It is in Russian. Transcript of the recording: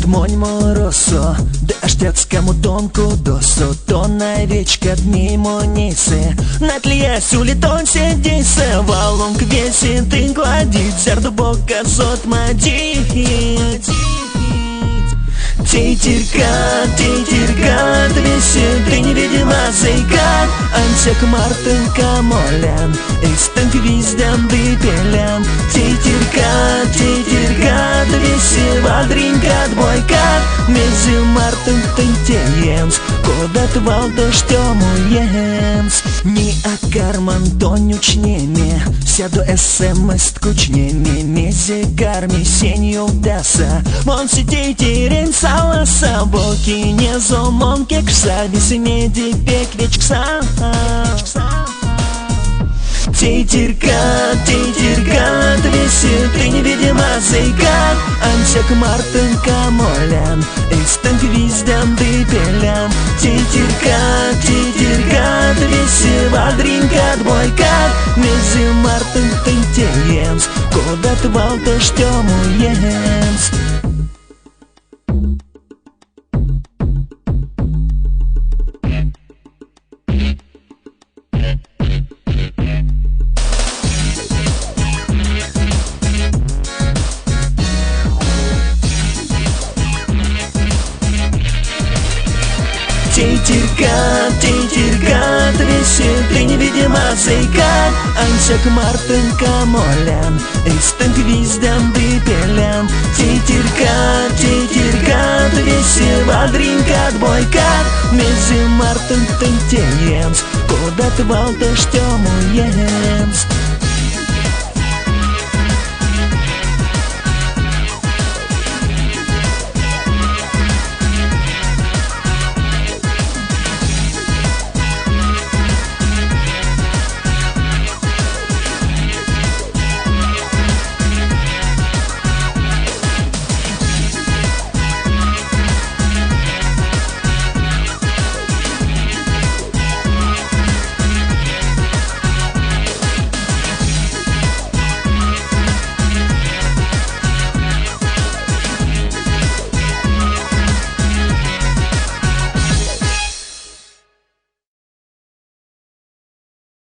Monj moroso, deštěc kamu tonku doso. To najvěčka dní monise. Na тле сулитон сиди се. Валом квеси ты кладить. Зерду бока зот мадить. Титерка, двести, ты невидима зайка. Ансек мартынка молян, истинг виздям выпелям. Титерка, двести, вадринка двойка. Мези мартын тентеемс, кодат валдо штемуемс. Ни а карман тонючнеме, сяду смс ткучнеме. Мези карми сенью даса, вон сидите ренса. Боки не зомон кекса, без меди пеквич кса. Титерка, двести, ты невидима зайка. Ансек мартынка молян, истинг виздям выпелям. Титерка, двести, вадринка двойка. Мези мартын тентеемс, кодат валто штемуемс. Титерка, двести, ты невидима зайка. Ансек мартынка молян, истинг виздям выпелям. Титерка, двести, вадринка двойка. Мези мартын тентеемс, кодат валто штемуемс.